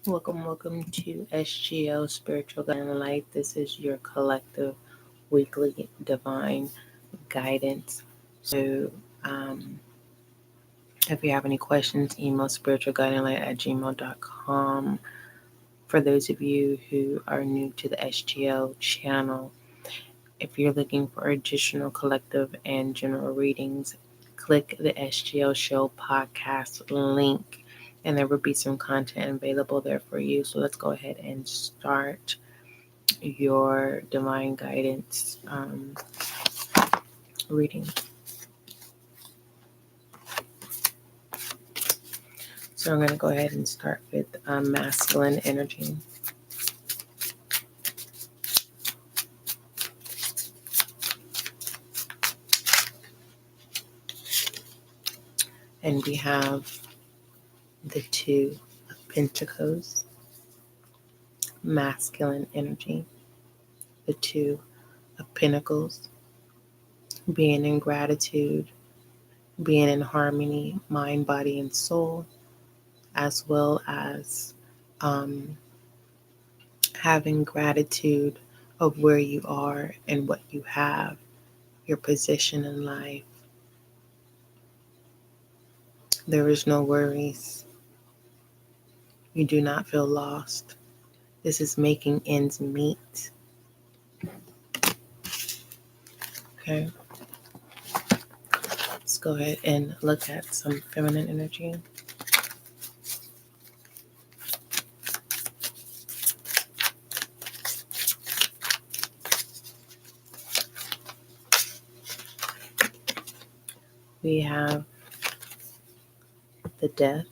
Welcome to SGL Spiritual Guiding Light. This is your collective weekly divine guidance. So, if you have any questions, email spiritualguidinglight@gmail.com. For those of you who are new to the SGL channel, if you're looking for additional collective and general readings, click the SGL Show podcast link, and there will be some content available there for you. So let's go ahead and start your divine guidance reading. So I'm going to go ahead and start with masculine energy. And we have the Two of Pentacles, masculine energy, the Two of Pentacles, being in gratitude, being in harmony, mind, body, and soul, as well as having gratitude of where you are and what you have, your position in life. There is no worries. You do not feel lost. This is making ends meet. Okay. Let's go ahead and look at some feminine energy. We have the Death,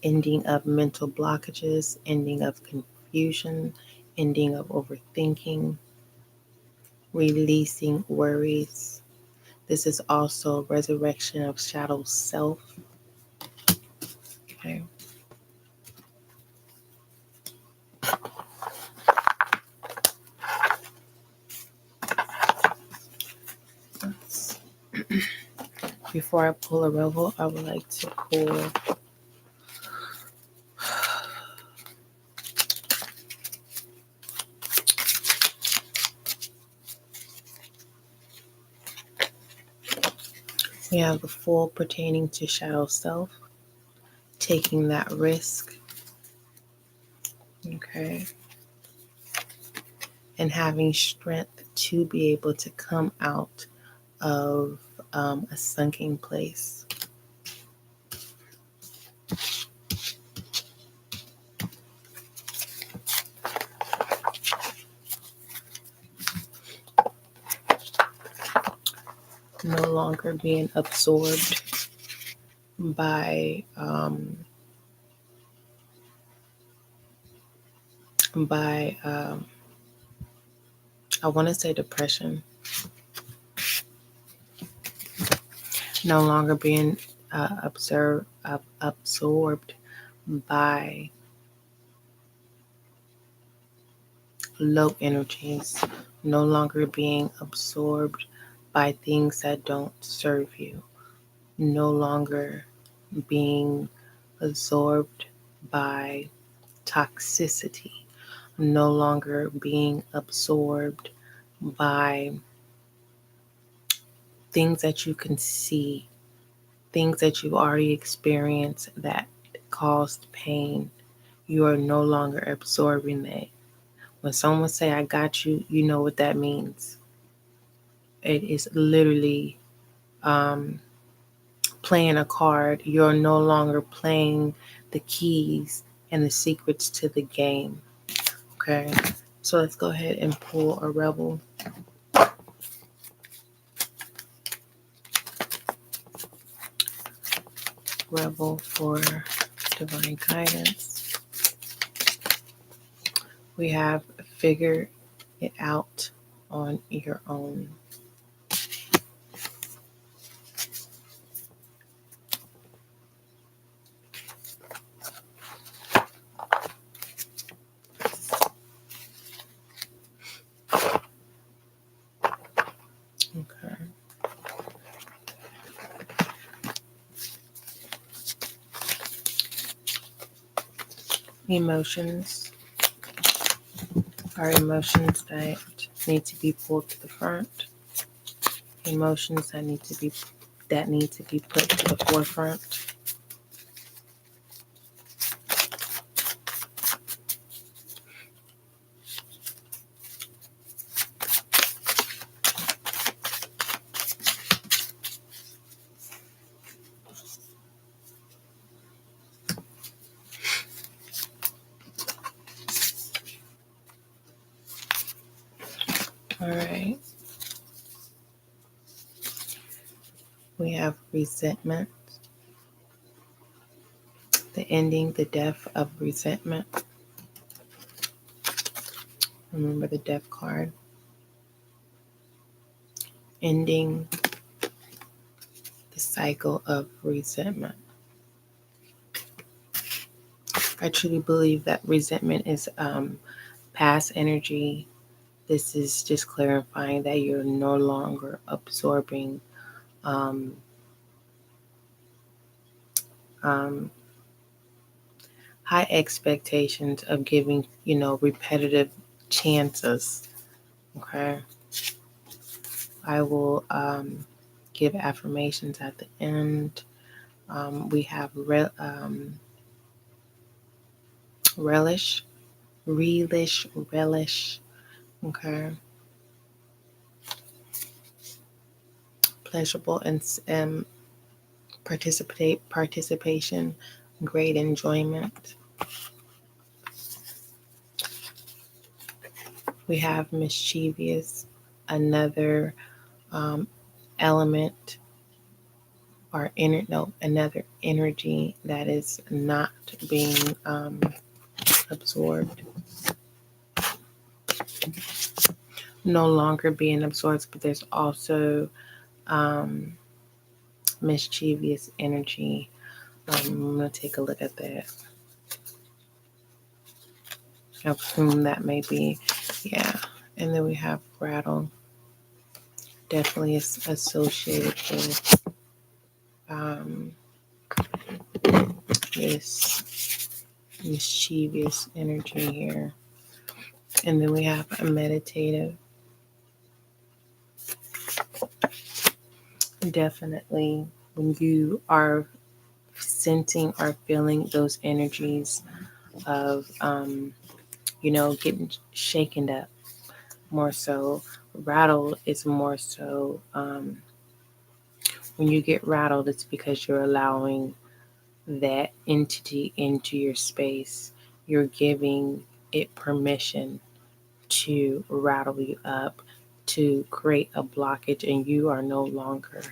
ending of mental blockages, ending of confusion, ending of overthinking, releasing worries. This is also resurrection of shadow self. Okay. Before I pull a rebel, I would like to pull we have the Fool pertaining to shadow self, taking that risk. Okay. And having strength to be able to come out of a sunken place. No longer being absorbed by I want to say depression. No longer being absorbed by low energies. No longer being absorbed by things that don't serve you. No longer being absorbed by toxicity. No longer being absorbed by things that you can see, things that you've already experienced that caused pain. You are no longer absorbing that. When someone say, I got you, you know what that means. It is literally playing a card. You're no longer playing the keys and the secrets to the game. Okay, so let's go ahead and pull a rebel. Rebel for divine guidance. We have figure it out on your own. Okay. Emotions are emotions that need to be pulled to the front. Emotions that need to be put to the forefront. All right. We have resentment. The ending, the death of resentment. Remember the death card. Ending the cycle of resentment. I truly believe that resentment is past energy. This is just clarifying that you're no longer absorbing um, high expectations of giving, repetitive chances. Okay. I will give affirmations at the end. We have relish. Okay. Pleasurable and participation, great enjoyment. We have mischievous, another element or another energy that is not being absorbed, no longer being absorbed, but there's also mischievous energy. I'm going to take a look at that, of whom that may be. Yeah. And then we have rattle, definitely is associated with this mischievous energy here. And then we have a meditative. Definitely, when you are sensing or feeling those energies of, getting shaken up, more so. Rattled is more so, when you get rattled, it's because you're allowing that entity into your space. You're giving it permission to rattle you up, to create a blockage, and you are no longer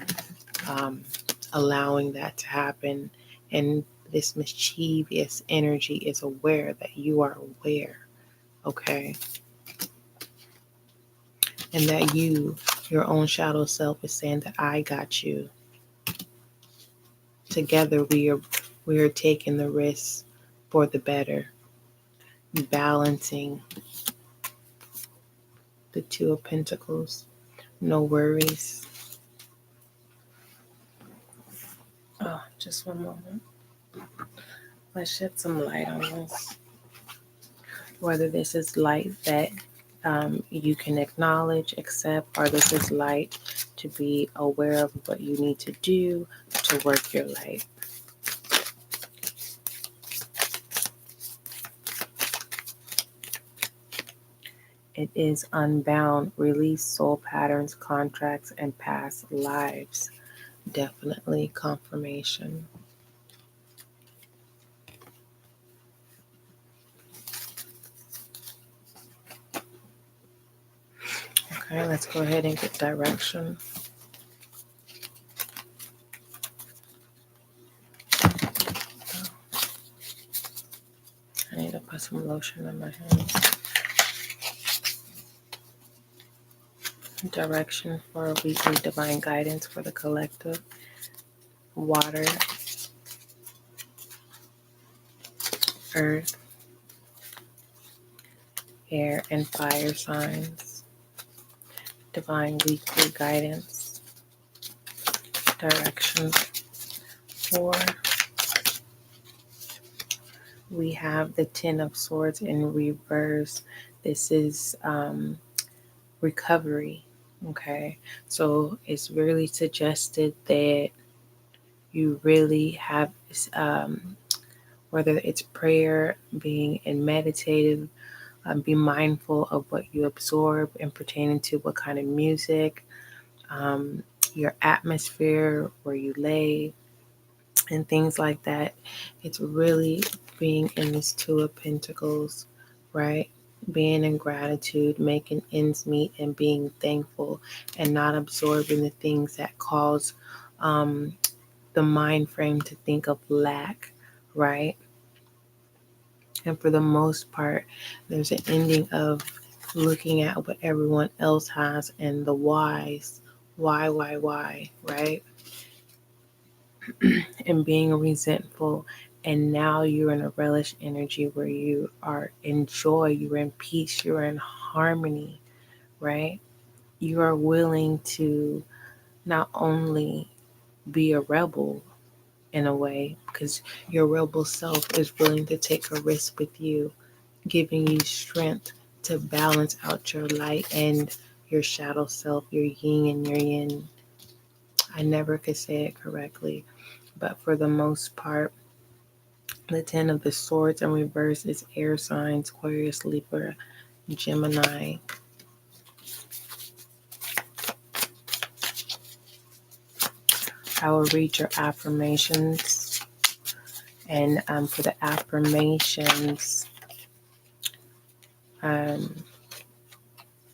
allowing that to happen. And this mischievous energy is aware that you are aware, okay? And that your own shadow self, is saying that I got you. Together we are taking the risk for the better, balancing the Two of Pentacles. No worries. Oh, just one moment. Let's shed some light on this. Whether this is light that you can acknowledge, accept, or this is light to be aware of what you need to do to work your light. It is unbound, release soul patterns, contracts, and past lives. Definitely confirmation. Okay, let's go ahead and get direction. I need to put some lotion on my hands. Direction for weekly divine guidance for the collective. Water, earth, air, and fire signs. Divine weekly guidance. Direction for we have the Ten of Swords in reverse. This is recovery. Okay, so it's really suggested that you really have, um, whether it's prayer, being in meditative, be mindful of what you absorb and pertaining to what kind of music, um, your atmosphere, where you lay, and things like that. It's really being in this Two of Pentacles, right? Being in gratitude, making ends meet, and being thankful, and not absorbing the things that cause um, the mind frame to think of lack, right? And for the most part, there's an ending of looking at what everyone else has and the whys. Why, right? And being resentful. And now you're in a relish energy where you are in joy, you're in peace, you're in harmony, right? You are willing to not only be a rebel in a way, because your rebel self is willing to take a risk with you, giving you strength to balance out your light and your shadow self, your yin and your yin. I never could say it correctly, but for the most part, the Ten of the Swords in reverse is air signs, Aquarius, Libra, Gemini. I will read your affirmations. And for the affirmations, um,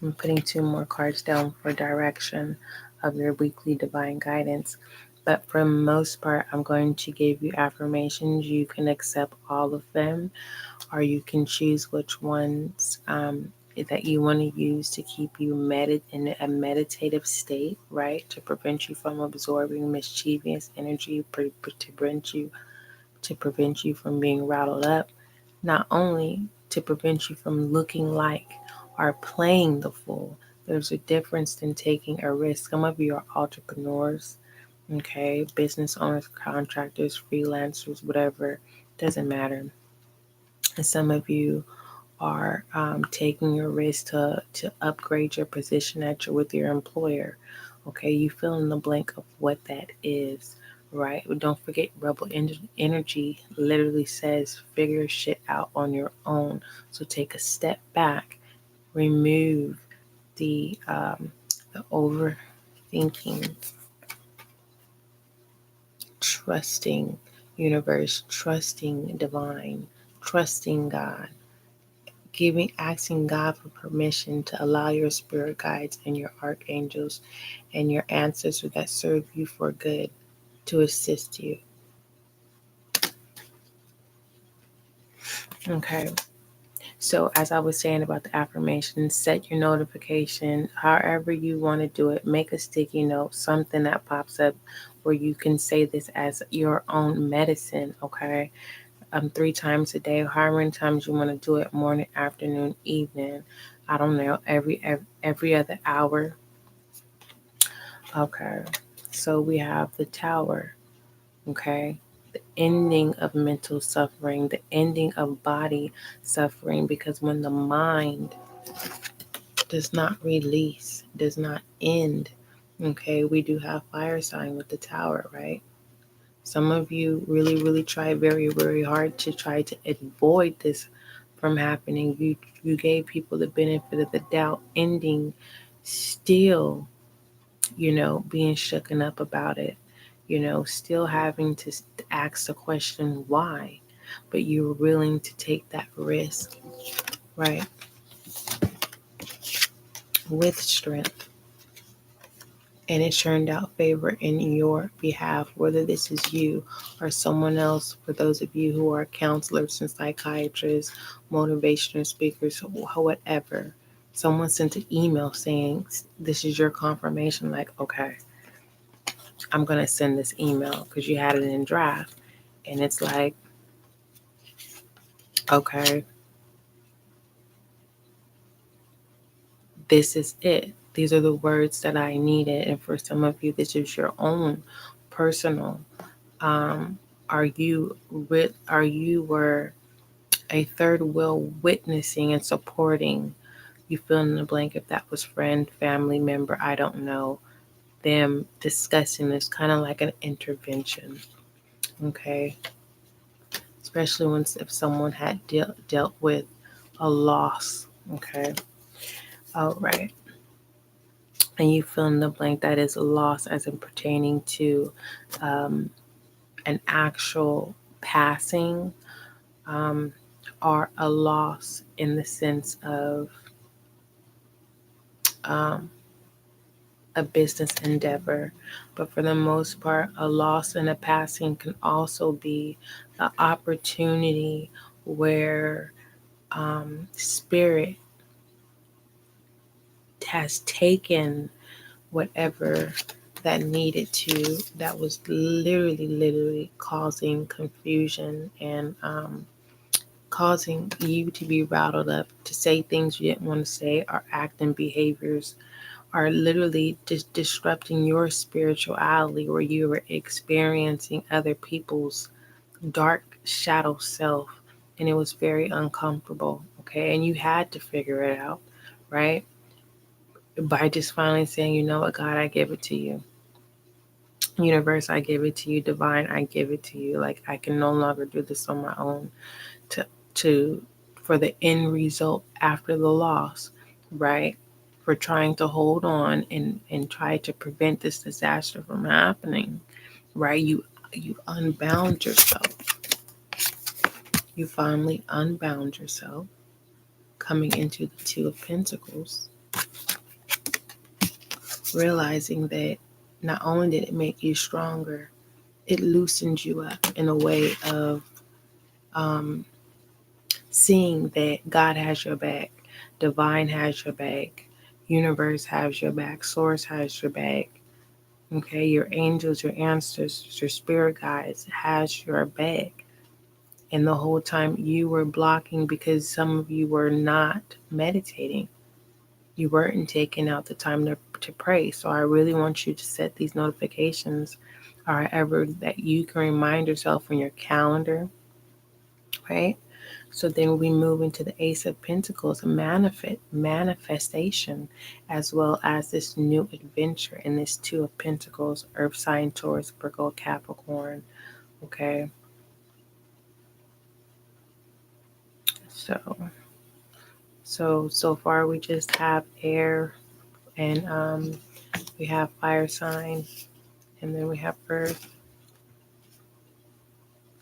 I'm putting two more cards down for direction of your weekly divine guidance. But for the most part, I'm going to give you affirmations. You can accept all of them, or you can choose which ones that you want to use to keep you in a meditative state, right? To prevent you from absorbing mischievous energy, to prevent you from being rattled up, not only to prevent you from looking like or playing the fool. There's a difference in taking a risk. Some of you are entrepreneurs, okay, business owners, contractors, freelancers, whatever, doesn't matter. And some of you are taking a risk to upgrade your position with your employer. Okay, you fill in the blank of what that is, right? But don't forget, rebel energy literally says figure shit out on your own. So take a step back, remove the overthinking, trusting universe, trusting divine, trusting God, asking God for permission to allow your spirit guides and your archangels and your ancestors that serve you for good to assist you. Okay. So as I was saying about the affirmations, set your notification however you want to do it. Make a sticky note, something that pops up where you can say this as your own medicine, okay? 3 times a day, however many times you want to do it, morning, afternoon, evening. I don't know, every other hour. Okay. So we have the Tower, okay? The ending of mental suffering, the ending of body suffering, because when the mind does not release, does not end, okay, we do have fire sign with the Tower, right? Some of you really, really try very, very hard to try to avoid this from happening. You gave people the benefit of the doubt, ending still, being shooken up about it, still having to ask the question why, but you're willing to take that risk, right? With strength. And it turned out favor in your behalf, whether this is you or someone else. For those of you who are counselors and psychiatrists, motivational speakers, whatever, someone sent an email saying, this is your confirmation, like, okay, I'm going to send this email because you had it in draft. And it's like, okay, this is it. These are the words that I needed. And for some of you, this is your own personal. Um, are you were A third wheel witnessing and supporting. You fill in the blank if that was friend, family member, I don't know. Them discussing this kind of like an intervention. Okay. Especially when if someone had dealt with a loss. Okay. All right. And you fill in the blank that is a loss as in pertaining to um, an actual passing, um, or a loss in the sense of um, a business endeavor. But for the most part, a loss and a passing can also be an opportunity where spirit has taken whatever that needed to, that was literally causing confusion and causing you to be rattled up, to say things you didn't want to say, or act and behaviors are literally just disrupting your spirituality, where you were experiencing other people's dark shadow self, and it was very uncomfortable. Okay, and you had to figure it out, right? By just finally saying, you know what, God, I give it to you. Universe, I give it to you. Divine, I give it to you. Like, I can no longer do this on my own. To to for the end result after the loss, right? For trying to hold on and try to prevent this disaster from happening, right? You unbound yourself. You finally unbound yourself, coming into the Two of Pentacles, realizing that not only did it make you stronger, it loosened you up in a way of um, seeing that God has your back, divine has your back, universe has your back, source has your back. Okay, your angels, your ancestors, your spirit guides has your back. And the whole time you were blocking because some of you were not meditating. You weren't taking out the time to pray. So I really want you to set these notifications, or however that you can remind yourself on your calendar, right? So then we move into the Ace of Pentacles, a manifestation, as well as this new adventure in this Two of Pentacles, Earth sign, Taurus, Virgo, Capricorn. Okay. So so far we just have air, and we have fire sign, and then we have earth.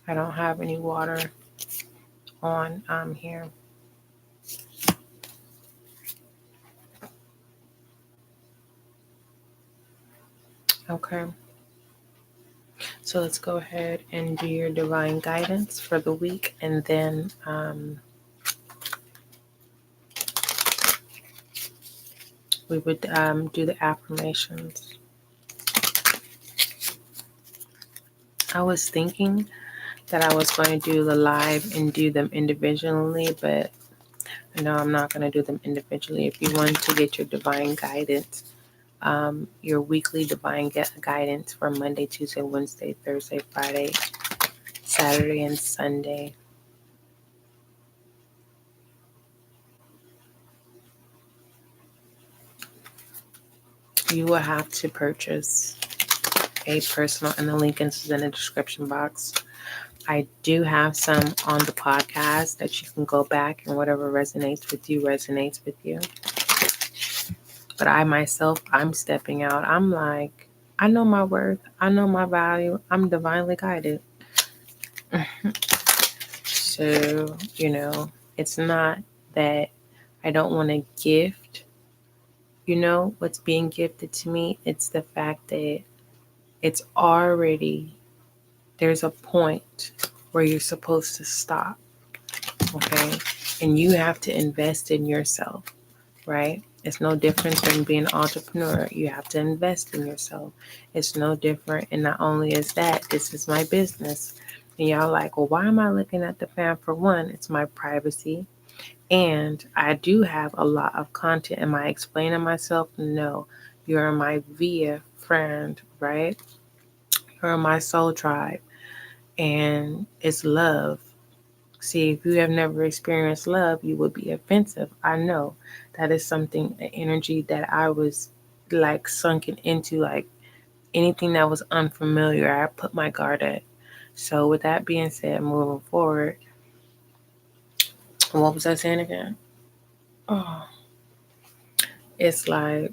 I don't have any water on here. Okay. So let's go ahead and do your divine guidance for the week, and then we would do the affirmations. I was thinking that I was going to do the live and do them individually, but no, I'm not going to do them individually. If you want to get your divine guidance, your weekly divine guidance for Monday, Tuesday, Wednesday, Thursday, Friday, Saturday, and Sunday, you will have to purchase a personal, and the link is in the description box. I do have some on the podcast that you can go back, and whatever resonates with you resonates with you. But I myself, I'm stepping out. I'm like, I know my worth. I know my value. I'm divinely guided. So, it's not that I don't want to gift, what's being gifted to me. It's the fact that it's already, there's a point where you're supposed to stop. Okay. And you have to invest in yourself, right? It's no different than being an entrepreneur. You have to invest in yourself. It's no different. And not only is that, this is my business. And y'all like, well, why am I looking at the fan? For one, it's my privacy. And I do have a lot of content. Am I explaining myself? No. You're my via friend, right? You're my soul tribe. And it's love. See, if you have never experienced love, you would be offensive. I know that is something, an energy that I was like sunken into, like anything that was unfamiliar, I put my guard at. So, with that being said, moving forward, what was I saying again? Oh, it's like,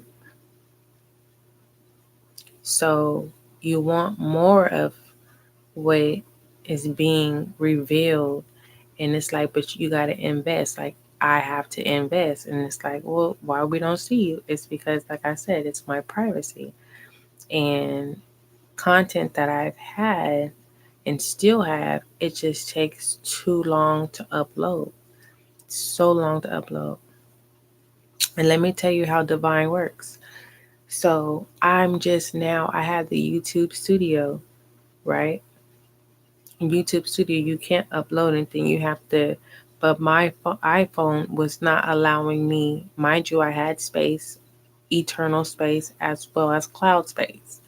so you want more of what is being revealed, and it's like, but you got to invest. Like, I have to invest, and it's like, well, why we don't see you? It's because, like I said, it's my privacy and content that I've had and still have. It just takes too long to upload, so long to upload. And let me tell you how divine works. So I have the YouTube studio, right? In YouTube studio, you can't upload anything. You have to, but my iPhone was not allowing me. Mind you, I had space, eternal space, as well as cloud space.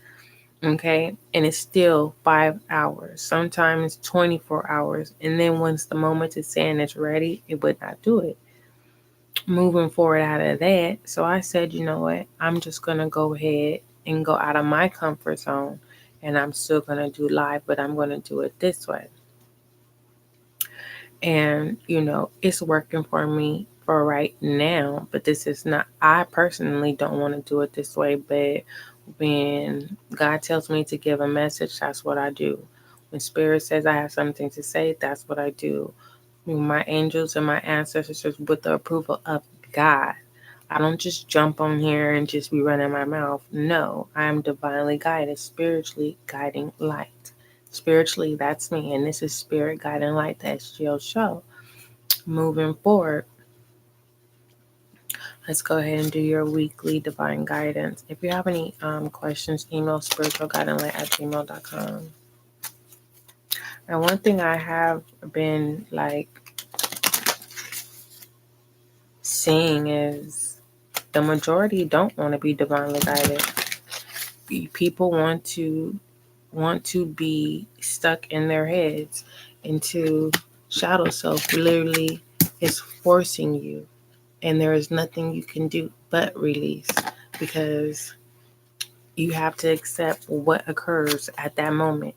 Okay. And it's still 5 hours, sometimes 24 hours. And then once the moment is saying it's ready, it would not do it. Moving forward out of that, so I said, you know what? I'm just going to go ahead and go out of my comfort zone. And I'm still going to do live, but I'm going to do it this way. And, it's working for me for right now. But this is not, I personally don't want to do it this way. But when God tells me to give a message, that's what I do. When Spirit says I have something to say, that's what I do. My angels and my ancestors, with the approval of God, I don't just jump on here and just be running my mouth. No, I am divinely guided, spiritually guiding light. Spiritually, that's me, and this is Spirit Guiding Light, the SGL show. Moving forward, let's go ahead and do your weekly divine guidance. If you have any questions, email spiritualguidinglight@gmail.com. And one thing I have been like seeing is the majority don't want to be divinely guided. People want to be stuck in their heads, into shadow self literally is forcing you, and there is nothing you can do but release, because you have to accept what occurs at that moment.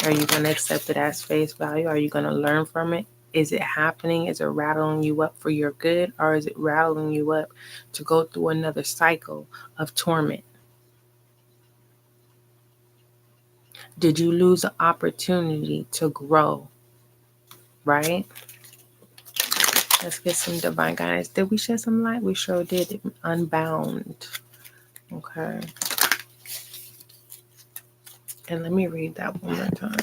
Are you going to accept it as face value? Are you going to learn from it? Is it happening? Is it rattling you up for your good, or is it rattling you up to go through another cycle of torment? Did you lose an opportunity to grow? Right? Let's get some divine guidance. Did we shed some light? We sure did. Unbound. Okay. And let me read that one more time.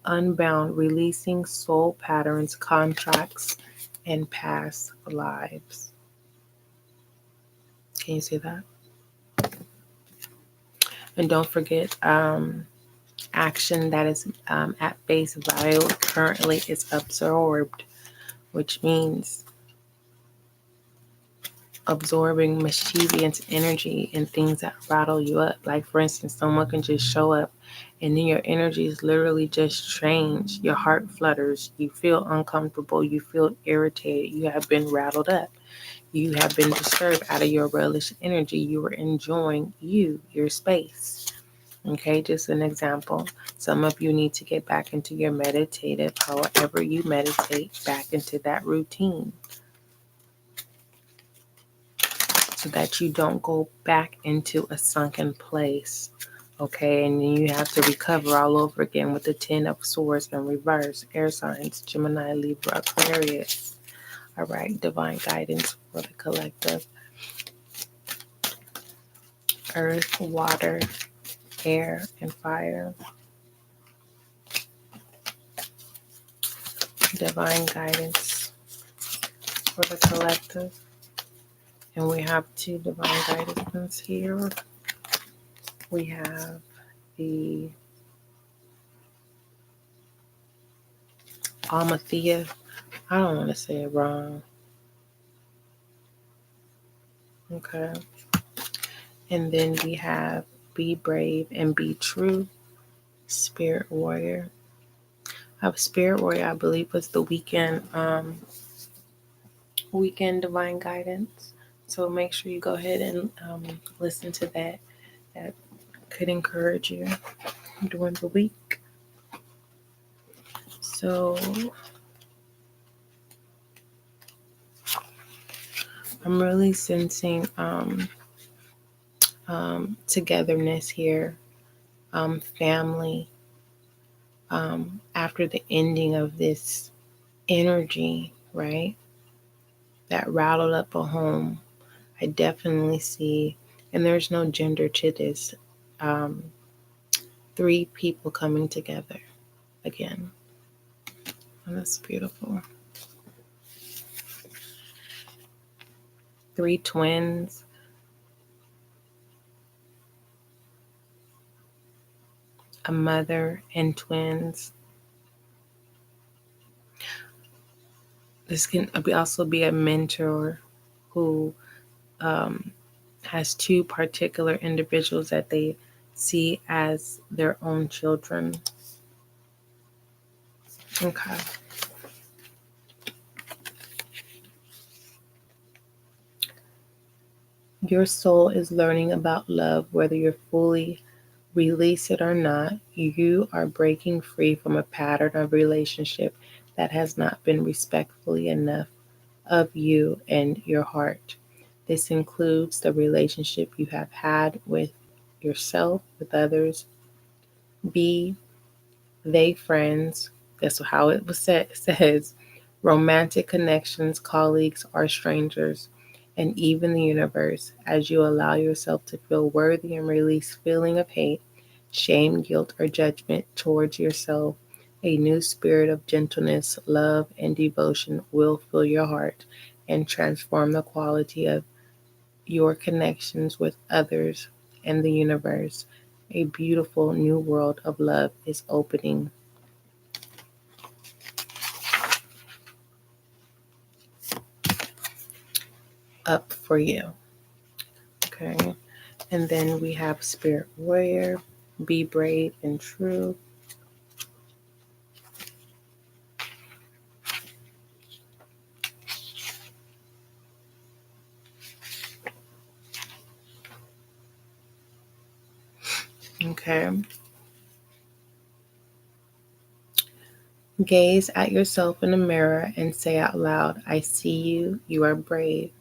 Unbound, releasing soul patterns, contracts, and past lives. Can you see that? And don't forget, action that is at face value currently is absorbed, which means absorbing mischievous energy and things that rattle you up. Like, for instance, someone can just show up and then your energy is literally just change. Your heart flutters. You feel uncomfortable. You feel irritated. You have been rattled up. You have been disturbed out of your relish energy. You were enjoying your space. Okay, just an example. Some of you need to get back into your meditative, however you meditate, back into that routine, so that you don't go back into a sunken place. Okay, and then you have to recover all over again with the 10 of Swords in reverse. Air signs, Gemini, Libra, Aquarius. All right, divine guidance for the collective. Earth, water, air, and fire. Divine guidance for the collective. And we have two divine guidance here. We have the Almathea. I don't want to say it wrong. Okay. And then we have Be Brave and Be True, Spirit Warrior. Spirit Warrior, I believe, was the weekend divine guidance. So make sure you go ahead and listen to that. That could encourage you during the week. So I'm really sensing togetherness here, family. After the ending of this energy, right, that rattled up a home, I definitely see, and there's no gender to this, um, three people coming together again. And that's beautiful. Three twins. A mother and twins. This can also be a mentor who has two particular individuals that they see as their own children. Okay. Your soul is learning about love, whether you're fully release it or not. You are breaking free from a pattern of relationship that has not been respectfully enough of you and your heart. This includes the relationship you have had with yourself, with others, be they friends. That's how it was says, romantic connections, colleagues, or strangers, and even the universe. As you allow yourself to feel worthy and release feeling of hate, shame, guilt, or judgment towards yourself, a new spirit of gentleness, love, and devotion will fill your heart and transform the quality of your connections with others and the universe. A beautiful new world of love is opening up for you. Okay. And then we have Spirit Warrior, be brave and true. Okay. Gaze at yourself in the mirror and say out loud, I see you. You are brave.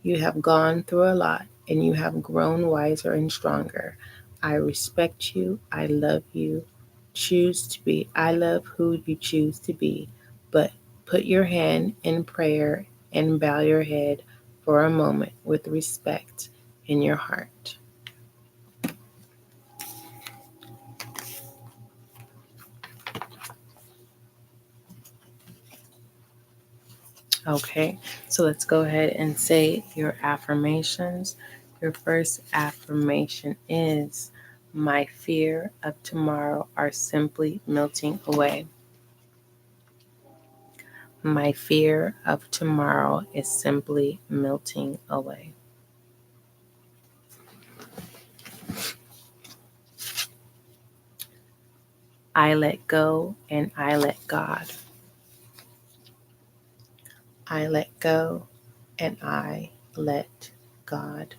You have gone through a lot and you have grown wiser and stronger. I respect you. I love you. Choose to be. I love who you choose to be. But put your hand in prayer and bow your head for a moment with respect in your heart. Okay, so let's go ahead and say your affirmations. Your first affirmation is, my fear of tomorrow are simply melting away. My fear of tomorrow is simply melting away. I let go and I let God. I let go and I let God.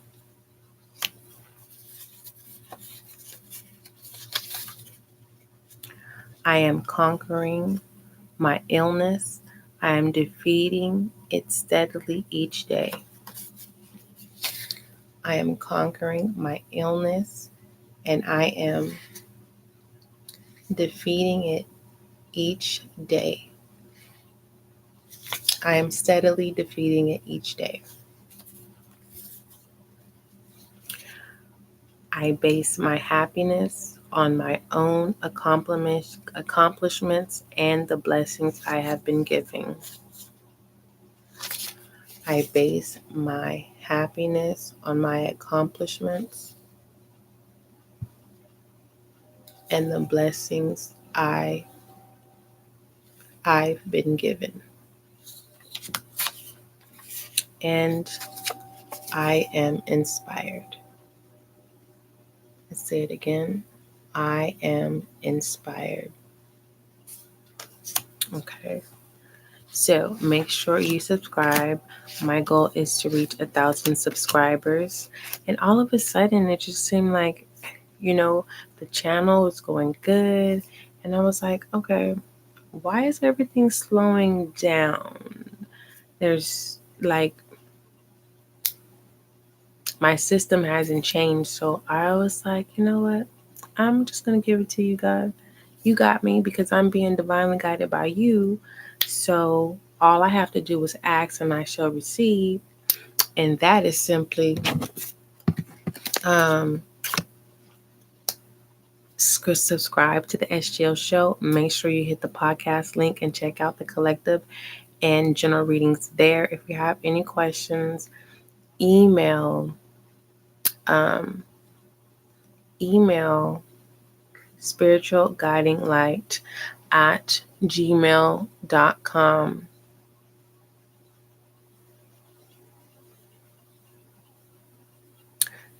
I am conquering my illness. I am defeating it steadily each day. I am conquering my illness and I am defeating it each day. I am steadily defeating it each day. I base my happiness on my own accomplishments and the blessings I have been given. I base my happiness on my accomplishments and the blessings I've been given. And I am inspired. Let's say it again. I am inspired. Okay. So make sure you subscribe. My goal is to reach 1,000 subscribers. And all of a sudden, it just seemed like, the channel was going good. And I was like, okay, why is everything slowing down? There's like, my system hasn't changed. So I was like, you know what? I'm just going to give it to you, God. You got me because I'm being divinely guided by you. So all I have to do is ask and I shall receive. And that is simply um, subscribe to the SGL show. Make sure you hit the podcast link and check out the collective and general readings there. If you have any questions, email um, email spiritualguidinglight at gmail.com.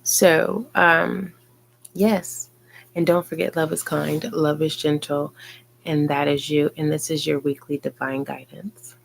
So, yes. And don't forget, love is kind, love is gentle, and that is you. And this is your weekly divine guidance.